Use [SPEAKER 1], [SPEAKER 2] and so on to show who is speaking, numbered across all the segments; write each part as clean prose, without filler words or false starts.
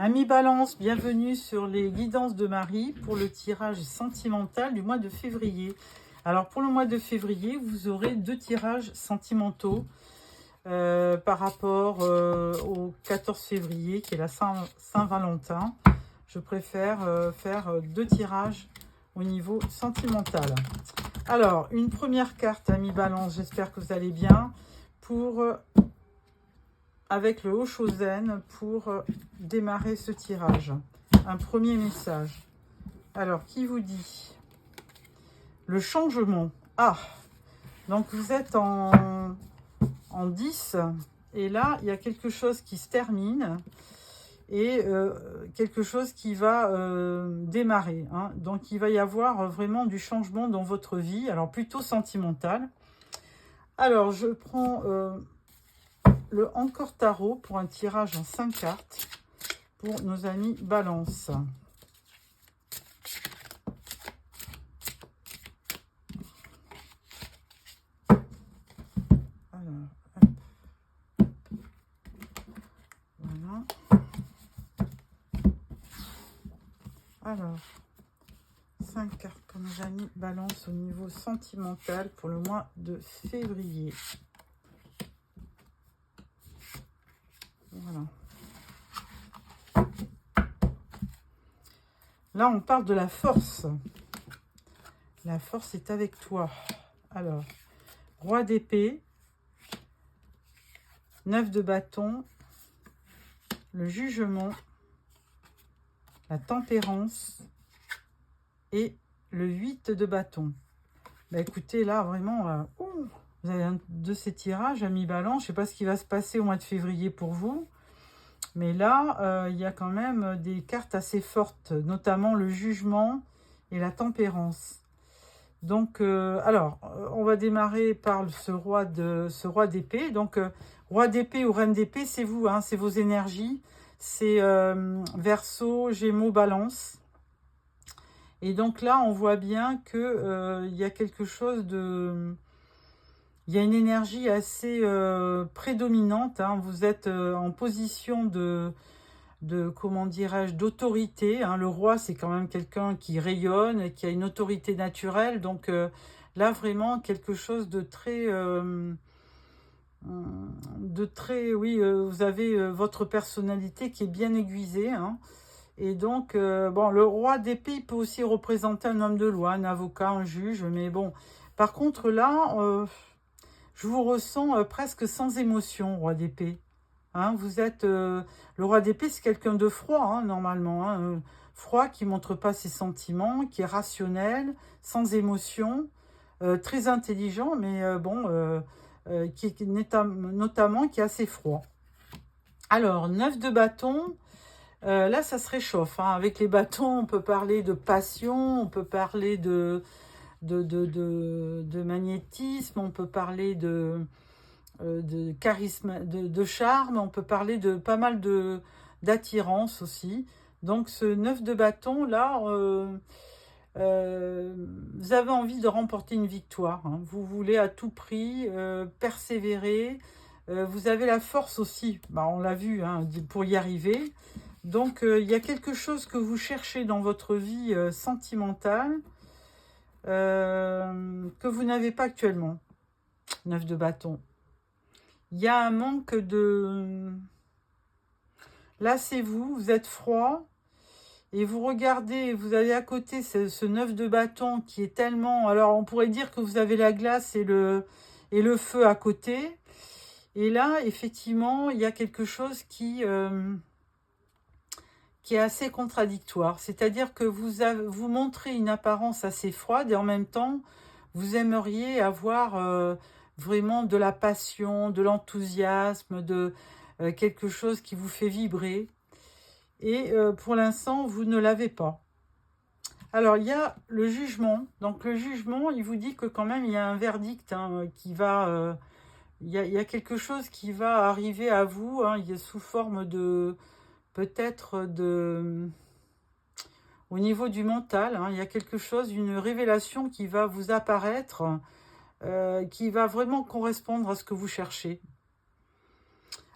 [SPEAKER 1] Amis Balance, bienvenue sur les guidances de Marie pour le tirage sentimental du mois de février. Alors pour le mois de février, vous aurez 2 tirages sentimentaux par rapport au 14 février qui est la Saint-Valentin. Je préfère faire 2 tirages au niveau sentimental. Alors, une première carte, Amis Balance, j'espère que vous allez bien, pour... avec le Haut-Chosen pour démarrer ce tirage. Un premier message. Alors, qui vous dit? Le changement. Ah, donc vous êtes en 10. Et là, il y a quelque chose qui se termine. Et quelque chose qui va démarrer. Hein. Donc, il va y avoir vraiment du changement dans votre vie. Alors, plutôt sentimental. Alors, je prends... le Encore Tarot pour un tirage en 5 cartes pour nos amis Balance. Alors, hop. Voilà. Alors, 5 cartes pour nos amis Balance au niveau sentimental pour le mois de février. Voilà. Là, on parle de la force. La force est avec toi. Alors, Roi d'épée, 9 de bâton, le jugement, la tempérance et le 8 de bâton. Bah, écoutez, là, vraiment, vous avez un de ces tirages, amis Balance. Je ne sais pas ce qui va se passer au mois de février pour vous. Mais là, il y a quand même des cartes assez fortes, notamment le jugement et la tempérance. Donc, alors, on va démarrer par ce roi d'épée. Donc, roi d'épée ou reine d'épée, c'est vous, hein, c'est vos énergies. C'est Verseau, Gémeaux, Balance. Et donc là, on voit bien que il y a quelque chose de... Il y a une énergie assez prédominante. Hein. Vous êtes en position de comment dirais-je, d'autorité. Hein. Le roi, c'est quand même quelqu'un qui rayonne, qui a une autorité naturelle. Donc là, vraiment, quelque chose de très... oui, vous avez votre personnalité qui est bien aiguisée. Hein. Et donc, bon, le roi d'épée, il peut aussi représenter un homme de loi, un avocat, un juge. Mais bon, par contre, là... je vous ressens presque sans émotion, roi d'épée. Hein, vous êtes... le roi d'épée, c'est quelqu'un de froid, hein, normalement. Hein, froid, qui ne montre pas ses sentiments, qui est rationnel, sans émotion, très intelligent, mais qui est notamment qui est assez froid. Alors, 9 de bâton, là, ça se réchauffe. Hein. Avec les bâtons, on peut parler de passion, on peut parler de magnétisme, on peut parler de charisme, de charme, on peut parler de pas mal d'attirance aussi. Donc ce 9 de bâton là, vous avez envie de remporter une victoire. Hein. Vous voulez à tout prix persévérer. Vous avez la force aussi, on l'a vu, hein, pour y arriver. Donc il y a quelque chose que vous cherchez dans votre vie sentimentale. Que vous n'avez pas actuellement. 9 de bâton. Il y a un manque de... Là, c'est vous, vous êtes froid. Et vous regardez, vous avez à côté ce 9 de bâton qui est tellement... Alors, on pourrait dire que vous avez la glace et le feu à côté. Et là, effectivement, il y a quelque chose qui est assez contradictoire. C'est-à-dire que vous montrez une apparence assez froide et en même temps, vous aimeriez avoir vraiment de la passion, de l'enthousiasme, de quelque chose qui vous fait vibrer. Et pour l'instant, vous ne l'avez pas. Alors, il y a le jugement. Donc, le jugement, il vous dit que quand même, il y a un verdict hein, qui va... il y a quelque chose qui va arriver à vous, hein, il est sous forme de... peut-être de... Au niveau du mental, hein, il y a quelque chose, une révélation qui va vous apparaître, qui va vraiment correspondre à ce que vous cherchez.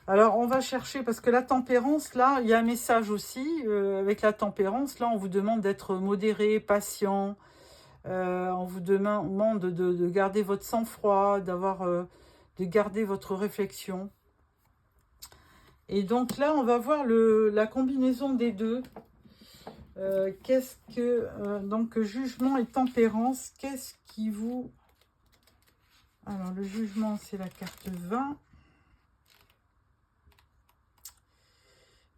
[SPEAKER 1] Alors, on va chercher, parce que la tempérance, là, il y a un message aussi. Avec la tempérance, là, on vous demande d'être modéré, patient. On vous demande de garder votre sang-froid, de garder votre réflexion. Et donc là, on va voir la combinaison des deux. Qu'est-ce que... donc, jugement et tempérance, qu'est-ce qui vous... Alors, le jugement, c'est la carte 20.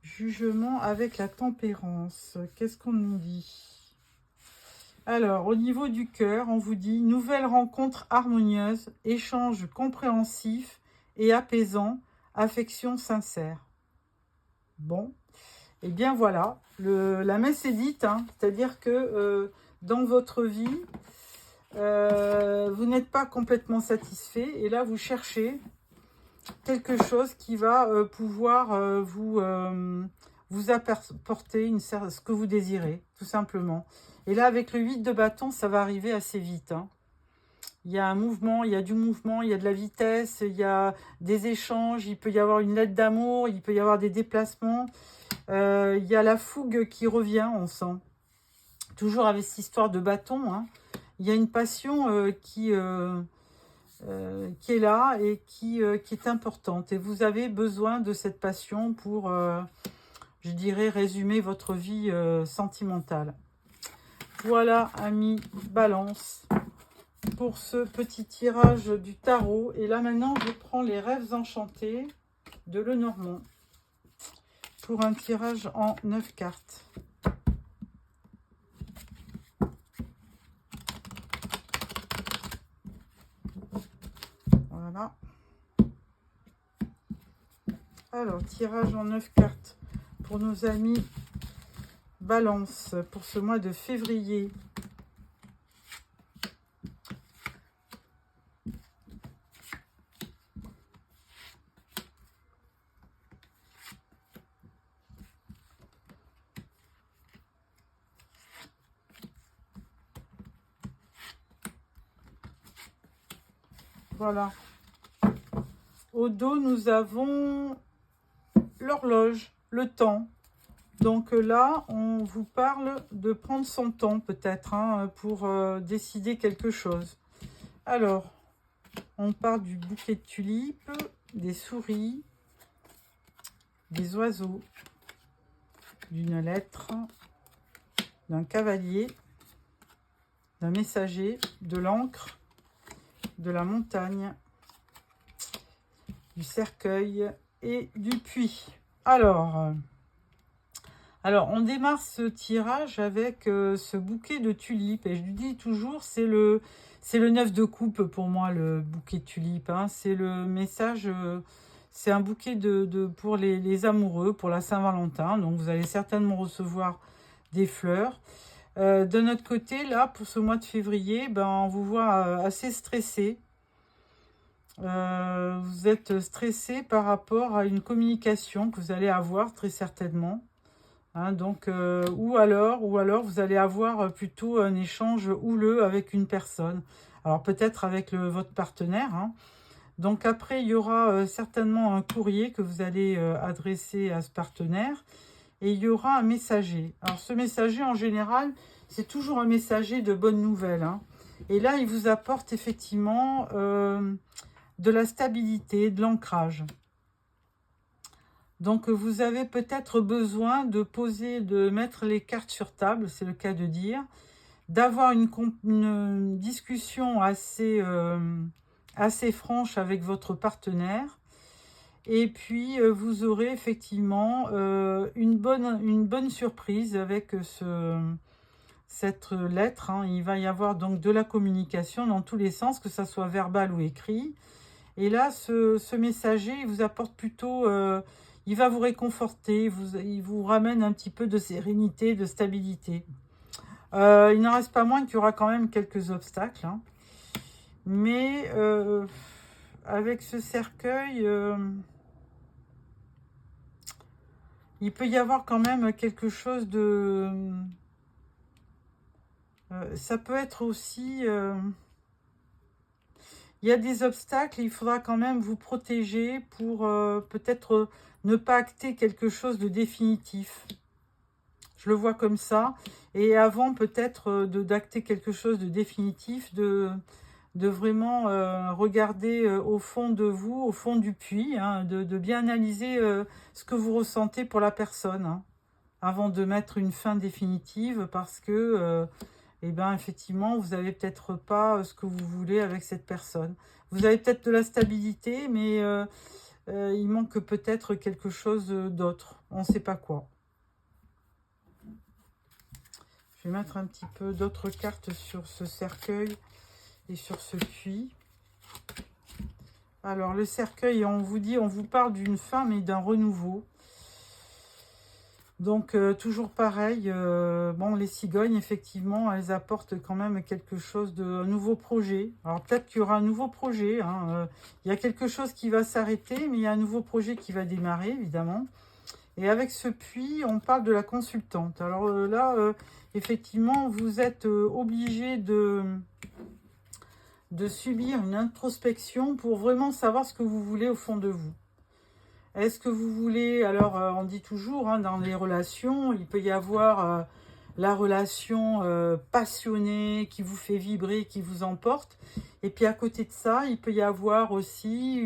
[SPEAKER 1] Jugement avec la tempérance. Qu'est-ce qu'on nous dit? Alors, au niveau du cœur, on vous dit « Nouvelle rencontre harmonieuse, échange compréhensif et apaisant, affection sincère. » Bon, et bien voilà, la messe est dite, hein, c'est-à-dire que dans votre vie, vous n'êtes pas complètement satisfait, et là, vous cherchez quelque chose qui va pouvoir vous apporter ce que vous désirez, tout simplement. Et là, avec le 8 de bâton, ça va arriver assez vite. Hein. Il y a un mouvement, il y a du mouvement, il y a de la vitesse, il y a des échanges, il peut y avoir une lettre d'amour, il peut y avoir des déplacements. Il y a la fougue qui revient, on sent. Toujours avec cette histoire de bâton. Hein. Il y a une passion qui est là et qui est importante. Et vous avez besoin de cette passion pour, je dirais, résumer votre vie sentimentale. Voilà, amis Balance, pour ce petit tirage du tarot. Et là, maintenant, je prends les rêves enchantés de Lenormand pour un tirage en 9 cartes. Voilà. Alors, tirage en 9 cartes pour nos amis Balance pour ce mois de février. Voilà. Au dos, nous avons l'horloge, le temps. Donc là, on vous parle de prendre son temps peut-être hein, pour décider quelque chose. Alors, on parle du bouquet de tulipes, des souris, des oiseaux, d'une lettre, d'un cavalier, d'un messager, de l'encre, de la montagne, du cercueil et du puits. Alors, on démarre ce tirage avec ce bouquet de tulipes. Et je lui dis toujours, c'est le 9 de coupe pour moi, le bouquet de tulipes. Hein. C'est le message, c'est un bouquet pour les amoureux, pour la Saint-Valentin. Donc, vous allez certainement recevoir des fleurs. De notre côté, là, pour ce mois de février, ben, on vous voit assez stressé. Vous êtes stressé par rapport à une communication que vous allez avoir très certainement. Hein, donc, ou alors vous allez avoir plutôt un échange houleux avec une personne. Alors peut-être avec votre partenaire. Hein. Donc après, il y aura certainement un courrier que vous allez adresser à ce partenaire. Et il y aura un messager. Alors ce messager, en général, c'est toujours un messager de bonnes nouvelles. Hein. Et là, il vous apporte effectivement de la stabilité, de l'ancrage. Donc, vous avez peut-être besoin de mettre les cartes sur table, c'est le cas de dire, d'avoir une discussion assez franche avec votre partenaire. Et puis, vous aurez effectivement une bonne surprise avec cette lettre. Hein. Il va y avoir donc de la communication dans tous les sens, que ça soit verbal ou écrit. Et là, ce messager, il vous apporte plutôt... il va vous réconforter, il vous ramène un petit peu de sérénité, de stabilité. Il n'en reste pas moins qu'il y aura quand même quelques obstacles. Hein. Mais avec ce cercueil, il peut y avoir quand même quelque chose de... ça peut être aussi... il y a des obstacles, il faudra quand même vous protéger pour peut-être ne pas acter quelque chose de définitif. Je le vois comme ça. Et avant peut-être d'acter quelque chose de définitif, de vraiment regarder au fond de vous, au fond du puits, hein, de bien analyser ce que vous ressentez pour la personne, hein, avant de mettre une fin définitive, parce que, eh ben, effectivement, vous n'avez peut-être pas ce que vous voulez avec cette personne. Vous avez peut-être de la stabilité, mais il manque peut-être quelque chose d'autre. On ne sait pas quoi. Je vais mettre un petit peu d'autres cartes sur ce cercueil et sur ce puits. Alors, le cercueil, on vous parle d'une femme et d'un renouveau. Donc, toujours pareil, bon, les cigognes, effectivement, elles apportent quand même quelque chose un nouveau projet. Alors, peut-être qu'il y aura un nouveau projet, hein, il y a quelque chose qui va s'arrêter, mais il y a un nouveau projet qui va démarrer, évidemment. Et avec ce puits, on parle de la consultante. Alors là, effectivement, vous êtes obligé de subir une introspection pour vraiment savoir ce que vous voulez au fond de vous. Est-ce que vous voulez, alors on dit toujours, hein, dans les relations, il peut y avoir la relation passionnée qui vous fait vibrer, qui vous emporte. Et puis à côté de ça, il peut y avoir aussi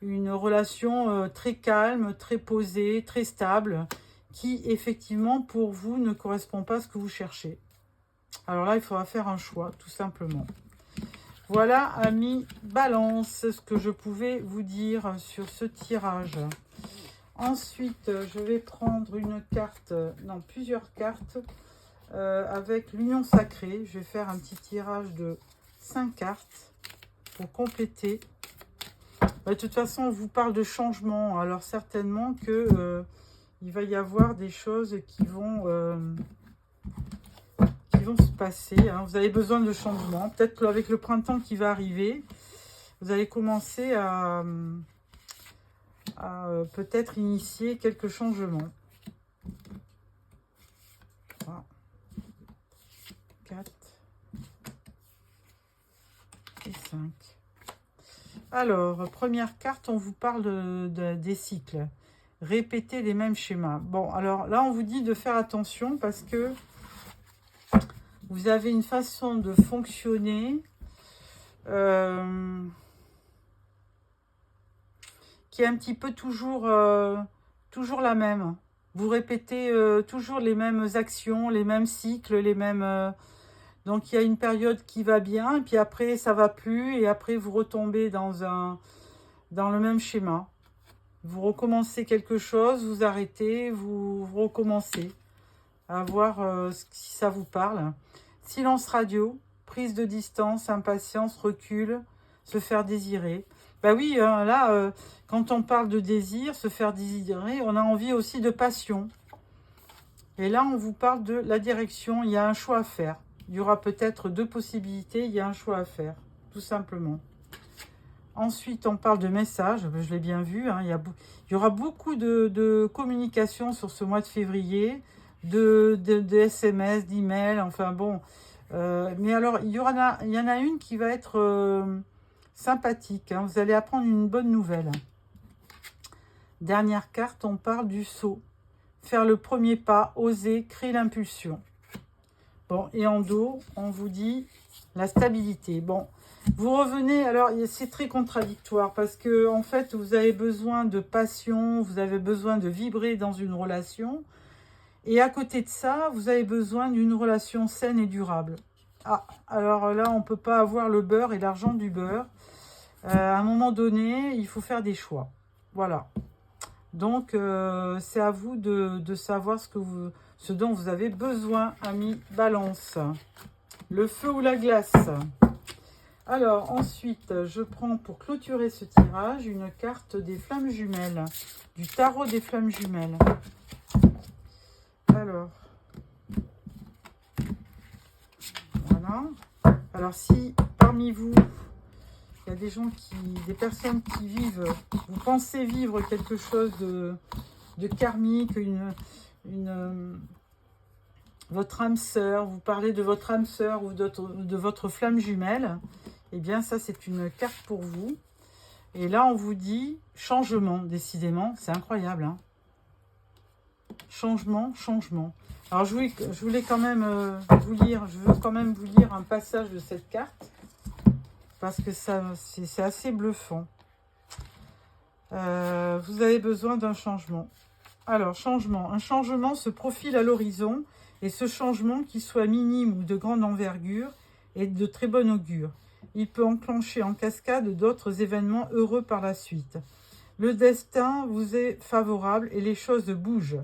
[SPEAKER 1] une relation très calme, très posée, très stable, qui effectivement pour vous ne correspond pas à ce que vous cherchez. Alors là, il faudra faire un choix, tout simplement. Voilà, amis Balance, ce que je pouvais vous dire sur ce tirage. Ensuite, je vais prendre une carte, non, plusieurs cartes, avec l'union sacrée. Je vais faire un petit tirage de 5 cartes pour compléter. De toute façon, on vous parle de changement. Alors certainement que il va y avoir des choses qui vont se passer. Hein. Vous avez besoin de changement. Peut-être qu'avec le printemps qui va arriver, vous allez commencer à peut-être initier quelques changements. 3, 4 et 5. Alors, première carte, on vous parle des cycles. Répéter les mêmes schémas. Bon, alors là, on vous dit de faire attention parce que vous avez une façon de fonctionner qui est un petit peu toujours la même. Vous répétez toujours les mêmes actions, les mêmes cycles, les mêmes... Donc, il y a une période qui va bien, et puis après, ça va plus, et après, vous retombez dans le même schéma. Vous recommencez quelque chose, vous arrêtez, vous recommencez. À voir si ça vous parle. Silence radio, prise de distance, impatience, recul, se faire désirer. Ben oui, hein, là, quand on parle de désir, se faire désirer, on a envie aussi de passion. Et là, on vous parle de la direction, il y a un choix à faire. Il y aura peut-être 2 possibilités, il y a un choix à faire, tout simplement. Ensuite, on parle de messages, je l'ai bien vu, hein, il y aura beaucoup de communication sur ce mois de février, de SMS, d'emails, enfin bon. Mais alors, il y en a une qui va être sympathique, hein, vous allez apprendre une bonne nouvelle. Dernière carte, on parle du saut. Faire le premier pas, oser, créer l'impulsion. Bon, et en dos, on vous dit la stabilité. Bon, vous revenez, alors c'est très contradictoire parce que en fait, vous avez besoin de passion, vous avez besoin de vibrer dans une relation. Et à côté de ça, vous avez besoin d'une relation saine et durable. Ah, alors là, on ne peut pas avoir le beurre et l'argent du beurre. À un moment donné, il faut faire des choix. Voilà. Donc, c'est à vous de savoir ce dont vous avez besoin, amis Balance. Le feu ou la glace. Alors, ensuite, je prends pour clôturer ce tirage une carte des flammes jumelles, du tarot des flammes jumelles. Alors, voilà. Alors, si parmi vous, il y a des personnes qui vivent, vous pensez vivre quelque chose de karmique, votre âme sœur, vous parlez de votre âme sœur ou de votre flamme jumelle, eh bien ça c'est une carte pour vous. Et là on vous dit changement, décidément, c'est incroyable, hein. Changement, changement. Alors je voulais quand même vous lire, je veux quand même vous lire un passage de cette carte, parce que c'est assez bluffant. Vous avez besoin d'un changement. Alors, changement. Un changement se profile à l'horizon, et ce changement, qu'il soit minime ou de grande envergure, est de très bon augure. Il peut enclencher en cascade d'autres événements heureux par la suite. Le destin vous est favorable et les choses bougent,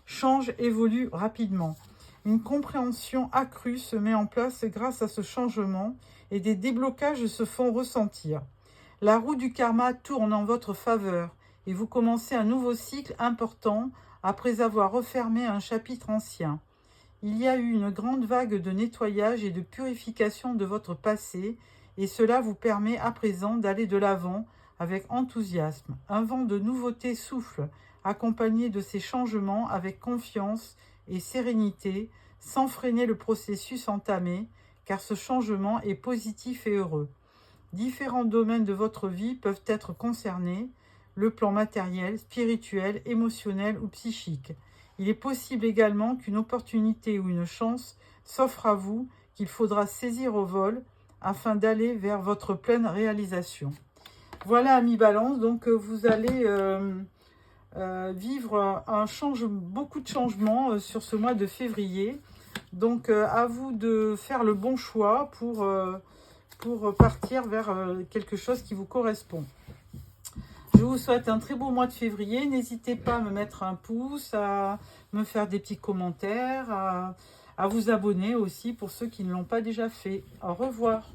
[SPEAKER 1] changent, évoluent rapidement. Une compréhension accrue se met en place grâce à ce changement et des déblocages se font ressentir. La roue du karma tourne en votre faveur et vous commencez un nouveau cycle important après avoir refermé un chapitre ancien. Il y a eu une grande vague de nettoyage et de purification de votre passé et cela vous permet à présent d'aller de l'avant avec enthousiasme. Un vent de nouveauté souffle, accompagné de ces changements avec confiance et sérénité, sans freiner le processus entamé, car ce changement est positif et heureux. Différents domaines de votre vie peuvent être concernés, le plan matériel, spirituel, émotionnel ou psychique. Il est possible également qu'une opportunité ou une chance s'offre à vous, qu'il faudra saisir au vol afin d'aller vers votre pleine réalisation. Voilà, amis Balance, donc vous allez vivre beaucoup de changements sur ce mois de février. Donc à vous de faire le bon choix pour partir vers quelque chose qui vous correspond. Je vous souhaite un très beau mois de février. N'hésitez pas à me mettre un pouce, à me faire des petits commentaires, à vous abonner aussi pour ceux qui ne l'ont pas déjà fait. Au revoir.